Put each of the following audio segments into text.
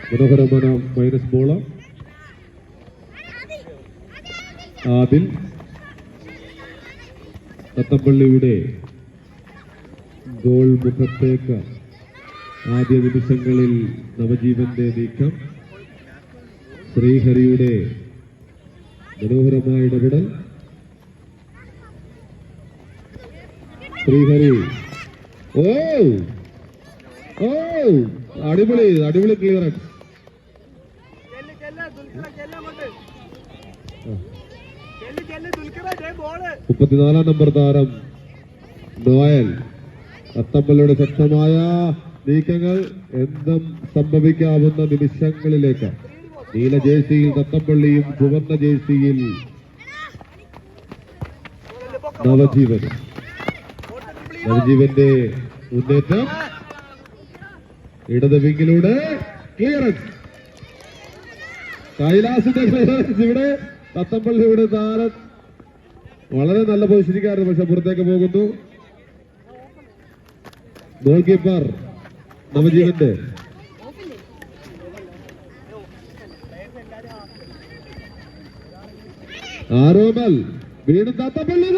മനോഹരമായ minus ball. Adil തത്തപ്പള്ളിയുടെ goal മുഖത്തേക്ക് ആദ്യ നിമിഷങ്ങളിൽ നവജീവന്റെ നീക്കം. ശ്രീഹരിയുടെ മനോഹരമായ ഇടപെടൽ. ശ്രീഹരി ഓ ഓ അടിപൊളി അടിപൊളി ക്ലിയറൻസ്. 34 നമ്പർ താരം നോയൽ. തത്തമ്പള്ളിയുടെ ശക്തമായ നീക്കങ്ങൾ എന്തും സംഭവിക്കാവുന്ന നിമിഷങ്ങളിലേക്ക്. നീല ജേഴ്സിയിൽ തത്തമ്പള്ളിയും ചുവന്ന ജേഴ്സിയിൽ നവജീവനും. നവജീവന്റെ മുന്നേറ്റം ഇടത് വിങ്ങിലൂടെ ക്ലിയറൻസ്. കൈലാസിന്റെ ക്ലിയറൻസ്. ഇവിടെ തത്തമ്പള്ളിയുടെ താരം വളരെ നല്ല പൊസിഷനിക്കായിരുന്നു, പക്ഷെ പുറത്തേക്ക് പോകുന്നു. Goal keeper നവജീവന്റെ. ആരോമൽ വീണ്ടും തത്തപ്പള്ളി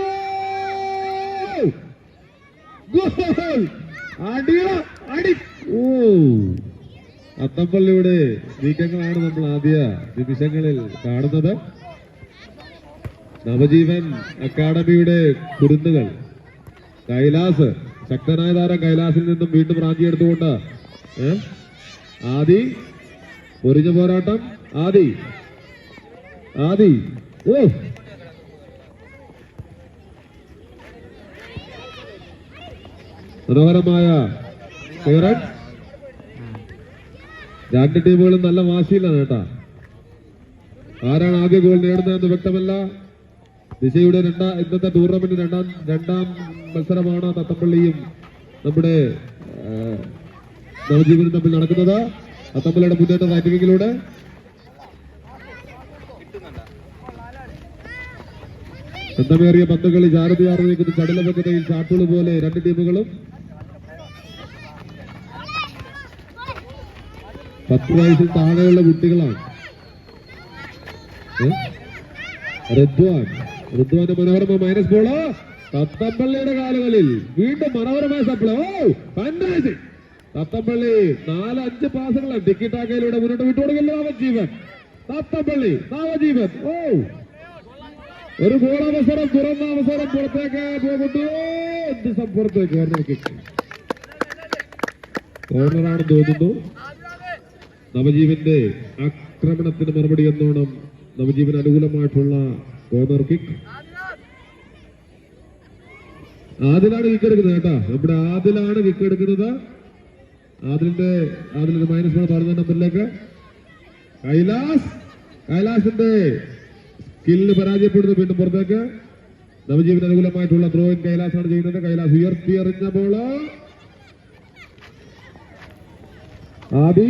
അടി. ഓ തത്തപ്പള്ളിയുടെ നീക്കങ്ങളാണ് നമ്മൾ ആദ്യ നിമിഷങ്ങളിൽ കാണുന്നത്. നവജീവൻ അക്കാഡമിയുടെ കുരുന്നുകൾ. കൈലാസ്, ശക്തനായ താരം കൈലാസിൽ നിന്നും വീണ്ടും റാഞ്ചിയെടുത്തുകൊണ്ട് ആദി. പൊരിഞ്ഞ പോരാട്ടം. ആദി ആദി ഓ മനോഹരമായ ക്ലിയറൻസ്. രണ്ട് ടീമുകളും നല്ല വാശിയിലാണ് കേട്ടാ. ആരാണ് ആദ്യ ഗോൾ നേടുന്നതെന്ന് വ്യക്തമല്ല. ദിശയുടെ ഇന്നത്തെ ടൂർണമെന്റ് രണ്ടാം മത്സരമാണ് തത്തപ്പള്ളിയും നമ്മുടെ നവജീവനും തമ്മിൽ നടക്കുന്നത്. തത്തപ്പള്ളിയുടെ മുന്നേറ്റ റൈറ്റിംഗിലൂടെ ബന്ധമേറിയ പന്തുകളിൽ ചാരതിയാർന്നു നിൽക്കുന്ന ചടലപക്കതയിൽ ചാട്ടുകൾ പോലെ രണ്ട് ടീമുകളും. 10 വയസ്സിൽ താഴെയുള്ള കുട്ടികളാണ്. ഋദ്വാന്റെ മനോഹരമായ മൈനസ് ബോള്. തത്തമ്പള്ളിയുടെ കാലുകളിൽ വീണ്ടും മനോഹരമായ സപ്ലൈ. ഓ ഫാന്റാസി. തത്തമ്പള്ളി 4-5 പാസുകളാണ് ടിക്കി ടാക്കയിലൂടെ മുന്നോട്ട് വിട്ടുകൊടുക്കില്ല. നവജീവൻ. തത്തമ്പള്ളി നവജീവൻ. ഓ ഒരു ഗോളവസരം, തുറന്ന അവസരം, പുറത്തേക്ക് പോകുന്നു. എന്ത് പുറത്തേക്ക് കോർണർ കിക്ക്. കോർണറാണെന്ന് തോന്നുന്നു. നവജീവന്റെ ആക്രമണത്തിന് മറുപടി എന്നോണം നവജീവന് അനുകൂലമായിട്ടുള്ള കോർണർ കിക്ക്. ആദിലാണ് കിക്ക് എടുക്കുന്നത് കേട്ടാ. നമ്മുടെ ആദിലാണ് കിക്ക് എടുക്കുന്നത്. ആദിലിന്റെ മൈനസ് 11 നമ്പറിലേക്ക് കൈലാസിന്റെ സ്കില്ലിന് പരാജയപ്പെടുന്നു. വീണ്ടും പുറത്തേക്ക്. നവജീവന് അനുകൂലമായിട്ടുള്ള ത്രോയിൻ കൈലാസാണ് ചെയ്യുന്നത്. കൈലാസ് ഉയർത്തിയെറിഞ്ഞ ബോള്. ആദി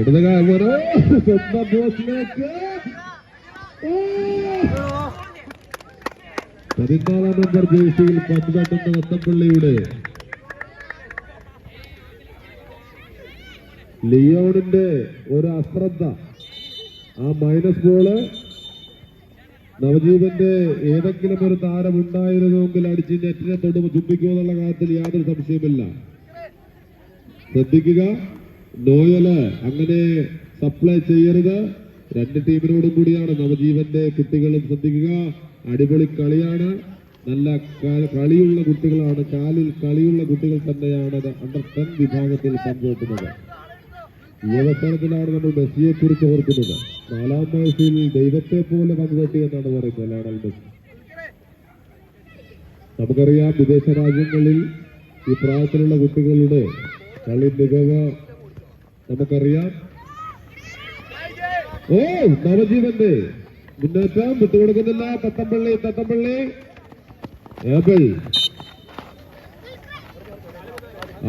ഇടതുകാരോ സ്വന്തം ബോസിലേക്ക്. 14 നമ്പർ ജേഴ്സിയിൽ പന്ത് തട്ടുന്ന തത്തപ്പള്ളിയുടെ ലിയോണിന്റെ ഒരു അശ്രദ്ധ. ആ മൈനസ് ബോള് നവജീവന്റെ ഏതെങ്കിലും ഒരു താരം ഉണ്ടായിരുന്നുവെങ്കിൽ അടിച്ച് നെറ്റിനെ തൊടുമ്പോൾ ചുംബിക്കുമെന്നുള്ള കാര്യത്തിൽ യാതൊരു സംശയമില്ല. ശ്രദ്ധിക്കുക, നോയല് അങ്ങനെ സപ്ലൈ ചെയ്യരുത്. രണ്ട് ടീമിനോടും കൂടിയാണ്. നവജീവന്റെ കുട്ടികളും ശ്രദ്ധിക്കുക. അടിപൊളി കളിയാണ്. നല്ല കളിയുള്ള കുട്ടികളാണ്. കാലിൽ കളിയുള്ള കുട്ടികൾ തന്നെയാണ് അണ്ടർ 10 വിഭാഗത്തിൽ പങ്കെടുക്കുന്നത്. ഈ അവസരത്തിലാണ് നമ്മൾ മെസ്സിയെ കുറിച്ച് ഓർക്കുന്നത്. 4-ാം വയസ്സിൽ ദൈവത്തെ പോലെ പങ്കുവെട്ടി എന്നാണ് പറയുന്നത് ലയണൽ മെസ്സി. നമുക്കറിയാം വിദേശ രാജ്യങ്ങളിൽ ഈ പ്രായത്തിലുള്ള കുട്ടികളുടെ കളി മികവ് നമുക്കറിയാം. ഓ നവജീവന്റെ മുന്നേറ്റം വിട്ടുകൊടുക്കുന്നില്ല. തത്തമ്പള്ളി ഏബിൾ.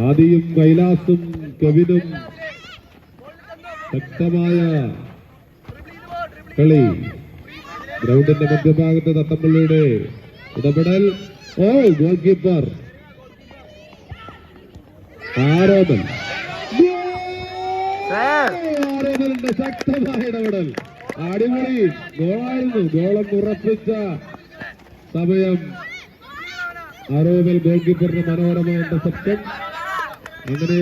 ആദിയും കൈലാസും കെവിനും ശക്തമായ കളി. ഗ്രൗണ്ടിന്റെ മധ്യഭാഗത്ത് തത്തമ്പള്ളിയുടെ ഇടപെടൽ. ഓ ഗോൾ കീപ്പർ ആരോമൽ. ആരോപണത്തിന്റെ ശക്തമായ ഇടപെടൽ. അടിപൊളി ഗോളായിരുന്നു. ഗോളം ഉറപ്പിച്ച സമയം ആരോപൽ ഗോൾ കീപ്പറിന്റെ മനോഹരമായ ഇന്റർസെപ്ഷൻ. അങ്ങനെ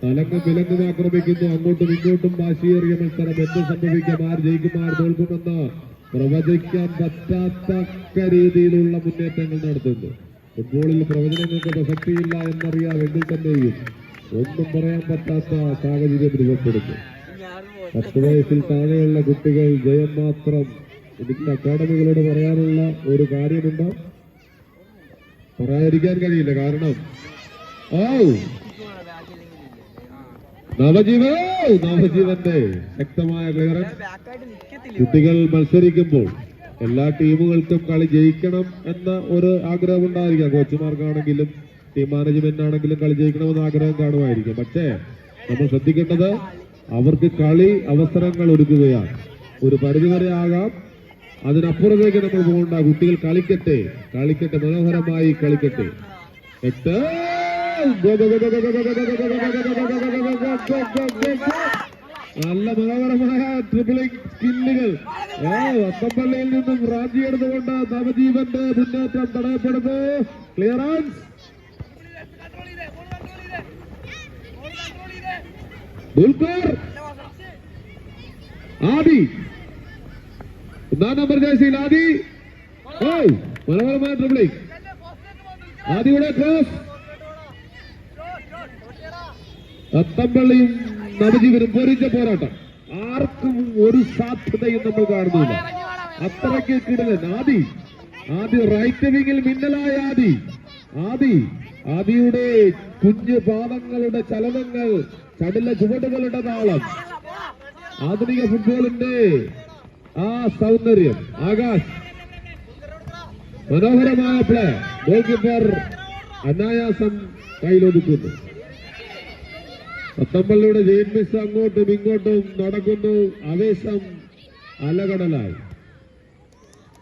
തലങ്ങും വിലങ്ങും ആക്രമിക്കുന്നു. അങ്ങോട്ടും ഇങ്ങോട്ടും വാശിയേറിയ മത്സരം. എന്ത് സംഭവിക്കാം, ആര് ജയിക്കും, ആര് തോൽക്കുമെന്ന് പ്രവചിക്കാൻ പറ്റാത്തക്ക രീതിയിലുള്ള മുന്നേറ്റങ്ങൾ നടത്തുന്നു. ഫുട്ബോളിൽ പ്രവചനങ്ങൾക്ക് പ്രസക്തിയില്ല എന്നറിയാം. എങ്കിൽ തന്നെയും ഒന്നും പറയാൻ പറ്റാത്ത സാഹചര്യം രൂപപ്പെടുന്നു. 10 വയസ്സിൽ താഴെയുള്ള കുട്ടികൾ ജയം മാത്രം. എനിക്ക് അക്കാഡമികളോട് പറയാനുള്ള ഒരു കാര്യമുണ്ട്, പറയാതിരിക്കാൻ കഴിയില്ല. കാരണം നവജീവന്റെ ശക്തമായ ക്ലിയറൻസ്. കുട്ടികൾ മത്സരിക്കുമ്പോൾ എല്ലാ ടീമുകൾക്കും കളി ജയിക്കണം എന്ന ഒരു ആഗ്രഹം ഉണ്ടായിരിക്കാം. കോച്ചുമാർക്കാണെങ്കിലും ടീം മാനേജ്മെന്റ് ആണെങ്കിലും കളി ജയിക്കണമെന്ന് ആഗ്രഹം കാണുമായിരിക്കും. പക്ഷേ നമ്മൾ ശ്രദ്ധിക്കേണ്ടത് അവർക്ക് കളി അവസരങ്ങൾ ഒരുക്കുകയാണ്. ഒരു പരിധിവരെ ആകാം, അതിനപ്പുറത്തേക്ക് നമ്മൾ പോകണ്ട. കുട്ടികൾ കളിക്കട്ടെ, മനോഹരമായി കളിക്കട്ടെ. നല്ല മനോഹരമായ ട്രിപ്പിളിംഗ് സ്കില്ലുകൾ. വത്തമ്പള്ളിയിൽ നിന്നും റാഞ്ചിയെടുത്തുകൊണ്ട് നവജീവന്റെ മുന്നേറ്റം തടയപ്പെടുന്നു. ക്ലിയറൻസ്. ദുൽഖർ ആദി, 1 നമ്പർ ജേഴ്സിയിൽ ആദി. മനോഹരമായ ട്രിപ്പിളിംഗ്. ആദിയുടെ ക്രോസ്. വത്തമ്പള്ളിയും നവജീവനും പൊരിച്ച പോരാട്ടം. ആർക്കും ഒരു സാധ്യതയും നമ്മൾ കാണുന്നില്ല. അത്രയ്ക്ക് കിടലൻ ആദി റൈറ്റ് വിങ്ങിൽ മിന്നലായ ആദിയുടെ കുഞ്ഞു പാദങ്ങളുടെ ചലനങ്ങൾ, ചടുല ചുവടുകളുടെ താളം, ആധുനിക ഫുട്ബോളിന്റെ ആ സൗന്ദര്യം. ആകാശ് മനോഹരമായ പ്ലേ. ഗോൾ കീപ്പർ അനായാസം കയ്യിലൊതുക്കുന്നു. വത്തമ്പള്ളിയുടെ ജെയിൻ മിസ് അങ്ങോട്ടും ഇങ്ങോട്ടും നടക്കുന്നു. ആവേശം അലകടലായി.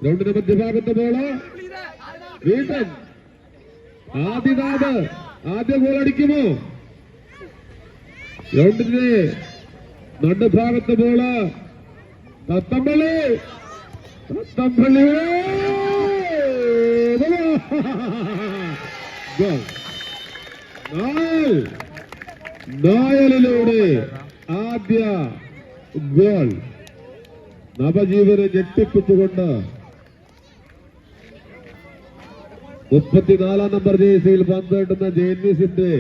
ഗ്രൗണ്ടിന്റെ മധ്യഭാഗത്ത് ബോള്. വീണ്ടും ആദിനാഥ് ആദ്യ ഗോൾ അടിക്കുമോ? ഗ്രൗണ്ടിന്റെ നടുഭാഗത്ത് ബോള്. വത്തമ്പള്ളിയുടെ നായലിലൂടെ ആദ്യ ഗോൾ. നവജീവനെ ഞെട്ടിപ്പിച്ചുകൊണ്ട് 34 നമ്പർ ജേഴ്സിയിൽ പന്തിടുന്ന ജെയിൻമിസിന്റെ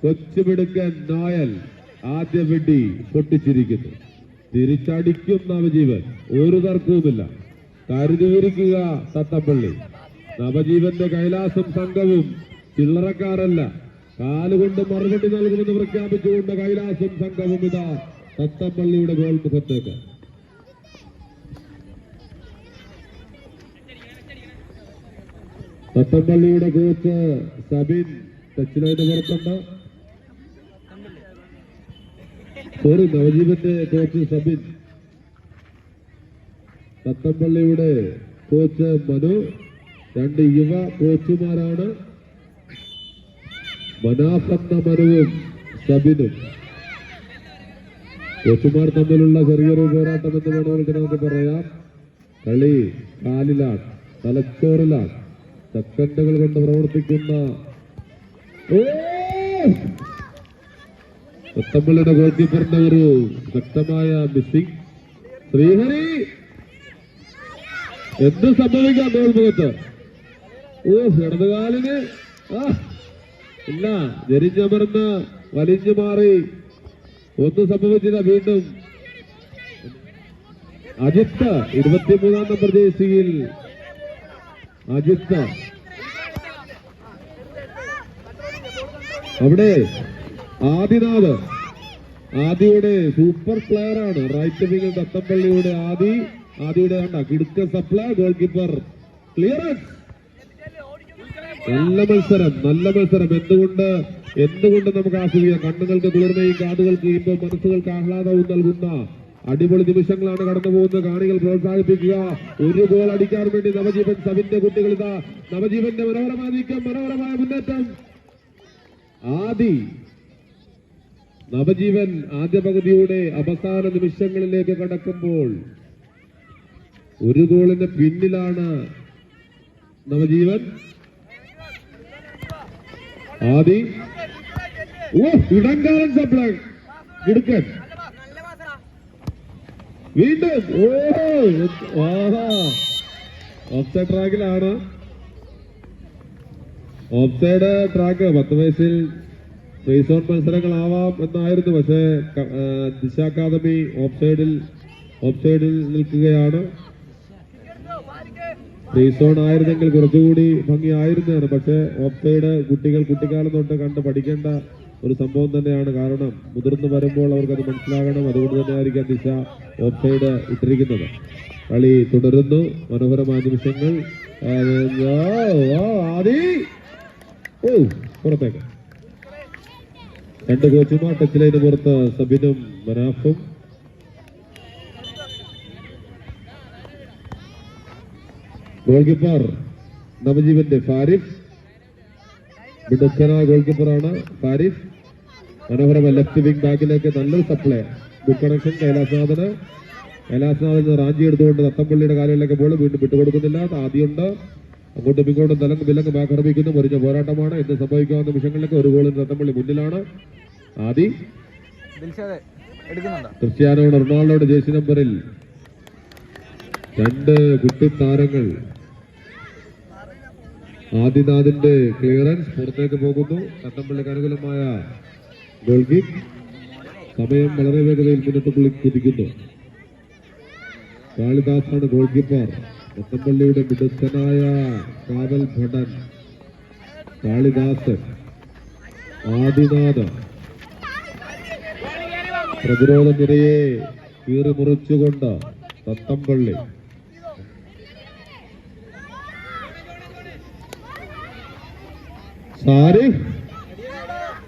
കൊച്ചുമിടുക്കൻ നായൽ ആദ്യ വെടി പൊട്ടിച്ചിരിക്കുന്നു. തിരിച്ചടിക്കും നവജീവൻ, ഒരു തർക്കവുമില്ല. കരുതിയിരിക്കുക തത്തമ്പള്ളി. നവജീവന്റെ കൈലാസം സംഘവും ചില്ലറക്കാരല്ല. കാലുകൊണ്ട് മറുപടി നൽകുമെന്ന് പ്രഖ്യാപിച്ചുകൊണ്ട് കൈലാസം സംഘവും ഇതാ തത്തമ്പള്ളിയുടെ ഗോൾ മുഖത്തേക്ക്. തത്തമ്പള്ളിയുടെ കോച്ച് സബിൻ ടച്ചിലായിട്ട് പുറത്തുണ്ട്. നവജീവന്റെ കോച്ച് സബിൻ. തത്തമ്പള്ളിയുടെ കോച്ച് മനു. 2 യുവ കോച്ചുമാരാണ്, മനാഫെന്ന മനുവും സബിനും. കോച്ചുമാർ തമ്മിലുള്ള ചെറിയൊരു പോരാട്ടം എന്ന് വേണമെങ്കിൽ നമുക്ക് പറയാം. കളി കാലിലാണ്, തലച്ചോറിലാണ്. സെക്കൻഡുകൾ കൊണ്ട് പ്രവർത്തിക്കുന്ന തത്തമ്പള്ളിയുടെ ഗോൾ കീപ്പറിന്റെ ഒരു ശക്തമായ മിസ്സിംഗ്. ശ്രീഹരി എന്ത് സംഭവിക്കാം ഗോൾ മുഖത്ത്? ഇടതുകാലിന് ഇല്ല, ജരിഞ്ഞമർന്ന് വലിഞ്ഞു മാറി. ഒന്നും സംഭവിച്ചില്ല. വീണ്ടും അജിത്ത് 23 നമ്പർ ജേഴ്സിയിൽ അജിത്ത്. അവിടെ ആദിനാഥ്, ആദിയുടെ സൂപ്പർ പ്ലെയർ ആണ്. റൈറ്റ് വിംഗിൽ തത്തമ്പള്ളിയുടെ ആദിയുടെ കിടുക്ക സപ്ലൈ. Goal keeper clearance. നല്ല മത്സരം. എന്തുകൊണ്ട് നമുക്ക് ആസ്വദിക്കാം. കണ്ണുകൾക്ക് കുളിർമയും കാതുകൾക്ക് ഇമ്പം മനസ്സുകൾക്ക് ആഹ്ലാദവും നൽകുന്ന അടിപൊളി നിമിഷങ്ങളാണ് കടന്നു പോകുന്നത്. കാണികൾ പ്രോത്സാഹിപ്പിക്കുക. ഒരു ഗോൾ അടിക്കാൻ വേണ്ടി നവജീവൻ സബിന്റെ കുട്ടികൾ ഇതാ. നവജീവന്റെ മനോഹരമായ നീക്കം, മനോഹരമായ മുന്നേറ്റം. ആദി നവജീവൻ ആദ്യ പകുതിയുടെ അവസാന നിമിഷങ്ങളിലേക്ക് കടക്കുമ്പോൾ ഒരു ഗോളിന് പിന്നിലാണ് നവജീവൻ. ആദി ഇടങ്കാലൻ സപ്ലൈ കിടുക്കൻ വീണ്ടും ഓഫ്സൈഡ് ട്രാക്കിലാണ്. ഓഫ്സൈഡ് ട്രാക്ക് 10 വയസ്സിൽ ഫ്രീ സോൺ മത്സരങ്ങളാവാം എന്നായിരുന്നു. പക്ഷേ ദിശ അക്കാദമി ഓഫ്സൈഡിൽ നിൽക്കുകയാണ്. ഫ്രീ സോൺ ആയിരുന്നെങ്കിൽ കുറച്ചുകൂടി ഭംഗിയായിരുന്നതാണ്. പക്ഷേ ഓഫ്സൈഡ് കുട്ടിക്കാലം തൊട്ട് കണ്ട് പഠിക്കേണ്ട ഒരു സംഭവം തന്നെയാണ്. കാരണം മുതിർന്നു വരുമ്പോൾ അവർക്കത് മനസ്സിലാകണം. അതുകൊണ്ട് തന്നെ ആയിരിക്കാം ദിശ ഓഫ്സൈഡ് ഇട്ടിരിക്കുന്നത്. കളി തുടരുന്നു. മനോഹരമായ നിമിഷങ്ങൾ. പുറത്തേക്ക് 2 കോച്ചുമാർ ടച്ച് ലൈന് പുറത്ത് സബിനും മനാഫും. Goal keeper നവജീവന്റെ ഫാരിഫ്. മിടുക്കനായ ഗോൾ കീപ്പറാണ് ഫാരിഫ്. മനോഹരമായ ലെഫ്റ്റ് വിംഗ് ബാക്കിലേക്ക് നല്ലൊരു സപ്ലൈ. Good connection. കൈലാസ്നാഥന് റാഞ്ചി എടുത്തുകൊണ്ട് തത്തമ്പള്ളിയുടെ കാലുകളിലേക്ക് ബോൾ വീണ്ടും വിട്ടുകൊടുക്കുന്നില്ല. ആദ്യമുണ്ട്. അങ്ങോട്ടും ഇങ്ങോട്ടും തലങ്ങ് വിലങ്ങ് ആക്രമിക്കുന്നു. മുറിഞ്ഞ പോരാട്ടമാണ്. എന്ത് സംഭവിക്കാവുന്ന നിമിഷങ്ങളിലേക്ക് ഒരു ഗോളിന് തത്തമ്പള്ളി മുന്നിലാണ്. ആദി ക്രിസ്ത്യാനോയുടെ റൊണാൾഡോയുടെ ജേഴ്സി നമ്പറിൽ 2 കുട്ടി താരങ്ങൾ. ആദിനാഥിന്റെ ക്ലിയറൻസ് പുറത്തേക്ക് പോകുന്നു. തത്തമ്പള്ളിക്ക് അനുകൂലമായ ഗോൾ കിക്ക്. സമയം വളരെ വേഗതയിൽ മുന്നോട്ട് കുതിക്കുന്നു. കാളിദാസാണ് ഗോൾ കീപ്പർ. തത്തമ്പള്ളിയുടെ മിടുക്കനായ കാവൽ ഭടൻ കാളിദാസ്. ആദിനാഥ് പ്രതിരോധ നിരയെ കീറി മുറിച്ചുകൊണ്ട് തത്തമ്പള്ളി.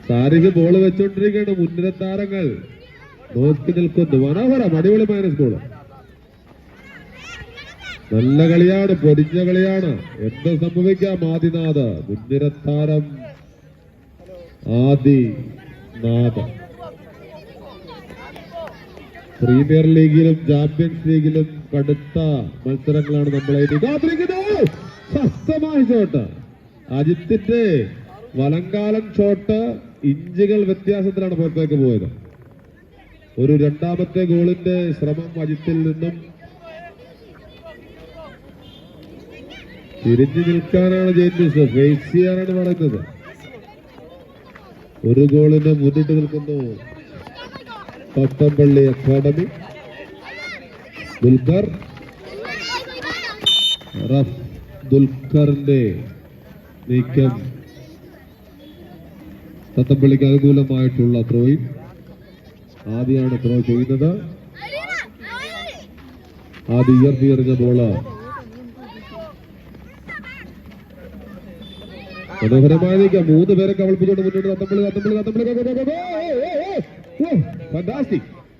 സാരിഫ് ബോൾ വെച്ചോണ്ടിരിക്കുകയാണ്. മുൻനിര താരങ്ങൾ നോക്കി നിൽക്കുന്നു. മനോഹരം. അടിപൊളിമായ സ്കൂള്. നല്ല കളിയാണ്. പൊരിഞ്ഞ കളിയാണ്. എന്ത് സംഭവിക്കാം. ആദിനാഥ് മുൻനിര താരം. ആദിനാഥ് പ്രീമിയർ ലീഗിലും ചാമ്പ്യൻസ് ലീഗിലും കടുത്ത മത്സരങ്ങളാണ് നമ്മളെ കാത്തിരിക്കുന്നത്. ശക്തമായ ഷോട്ട്. അജിത്തിന്റെ വലങ്കാലൻ ഷോട്ട് ഇഞ്ചുകൾ വ്യത്യാസത്തിലാണ് പുറത്തേക്ക് പോയത്. ഒരു രണ്ടാമത്തെ ഗോളിന്റെ ശ്രമം അജിത്തിൽ നിന്നും. തിരിഞ്ഞു നിൽക്കാനാണ് ജെയിംസ്, ഫേസ് ചെയ്യാനാണ് പറയുന്നത്. ഒരു ഗോളിന് മുന്നിട്ട് നിൽക്കുന്നു തത്തമ്പള്ളി അക്കാദമി. ദുൽഖറിന്റെ നീക്കം തത്തമ്പള്ളിക്ക് അനുകൂലമായിട്ടുള്ള ത്രോയിൽ. ആദ്യമാണ് ത്രോ ചെയ്യുന്നത്. ആദ്യ ഉയർത്തി എറിഞ്ഞ ബോള് മനോഹരമായ നീക്കം. 3 പേരെ കവളിപ്പിച്ചുകൊണ്ട് മുന്നോട്ട് തത്തമ്പള്ളി.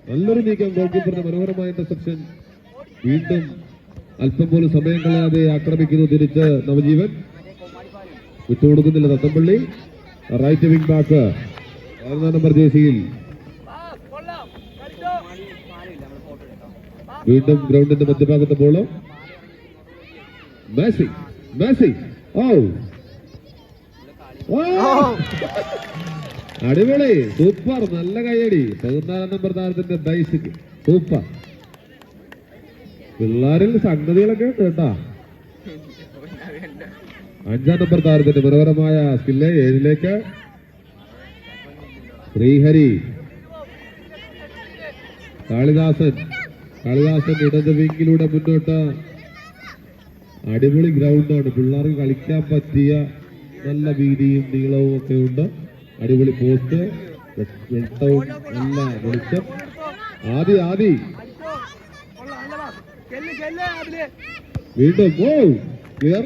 നല്ലൊരു നീക്കം. ഗോൾ കീപ്പറിന്റെ മനോഹരമായ ഇന്റർസെപ്ഷൻ. വീണ്ടും അല്പം പോലും സമയം കളയാതെ ആക്രമിക്കുന്നു തിരിച്ച് നവജീവൻ. വിട്ടുകൊടുക്കുന്നില്ല Thathampally. Right wing back 11 number ജേഴ്സിയിൽ. വീണ്ടും ഗ്രൗണ്ടിന്റെ മധ്യഭാഗത്തെ ബോള്. മെസ്സി. അടിപൊളി. സൂപ്പർ. നല്ല കൈയടി. 14 നമ്പർ താരത്തിന്റെ ബൈസിക്. സൂപ്പർ. പിള്ളേരിൽ സംഗതികളൊക്കെ ഉണ്ട് കേട്ടാ. 5 നമ്പർ താരത്തിന്റെ മനോഹരമായ സ്കില്ല്. 7ലേക്ക് ശ്രീഹരി. കാളിദാസൻ ഇടത് വിങ്ങിലൂടെ മുന്നോട്ട്. അടിപൊളി ഗ്രൗണ്ടാണ്. പിള്ളേർക്ക് കളിക്കാൻ പറ്റിയ നല്ല വീതിയും നീളവും ഒക്കെ ഉണ്ട്. അടിപൊളി പോസ്റ്റ്. വെട്ടവും നല്ല വെളിച്ചം. ആദി വീണ്ടും ക്ലിയർ.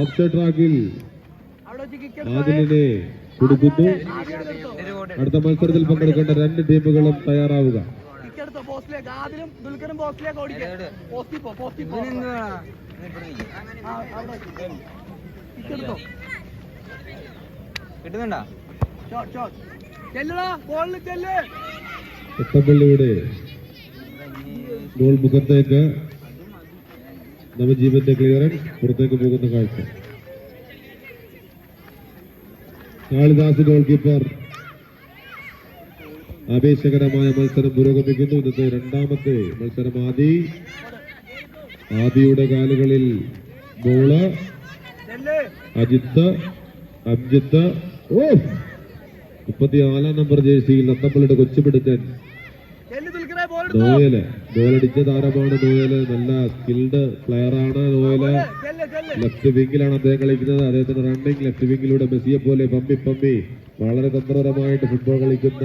ഓഫ്സൈഡ് ട്രാക്കിൽ ആദിലിനെ കൊടുക്കുന്നു. അടുത്ത മത്സരത്തിൽ പങ്കെടുക്കേണ്ട 2 ടീമുകളും തയ്യാറാവുക. കിട്ടുന്നുണ്ടോ? ഒത്തപ്പള്ളിയുടെ ഗോൾ മുഖത്തേക്ക് നവജീവന്റെ ക്ലിയറൻസ് പുറത്തേക്ക് പോകുന്ന കാഴ്ച. Kalidas goal keeper. ആവേശകരമായ മത്സരം പുരോഗമിക്കുന്നു. ഇന്നത്തെ രണ്ടാമത്തെ മത്സരം ആദിയുടെ കാലുകളിൽ ബോള്. Amjith 34 number ജേഴ്സിയിൽ നത്തപ്പള്ളിയുടെ കൊച്ചുപിടുത്തൻ Noel. ഗോളടിച്ച താരമാണ് നോയല്. നല്ല സ്കിൽഡ് പ്ലെയർ ആണ് നോയല്. ലെഫ്റ്റ് വിങ്ങിലാണ് അദ്ദേഹം കളിക്കുന്നത്. അദ്ദേഹത്തിന്റെ റണ്ണിങ് ലെഫ്റ്റ് വിങ്ങിലൂടെ മെസ്സിയെ പോലെ പമ്മി വളരെ തന്ത്രപരമായിട്ട് ഫുട്ബോൾ കളിക്കുന്ന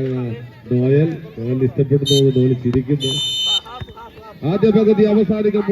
നോയൽ ഇഷ്ടപ്പെടുന്നു. നോയൽ ചിരിക്കുന്നു. ആദ്യ പകുതി അവസാനിക്കുമ്പോൾ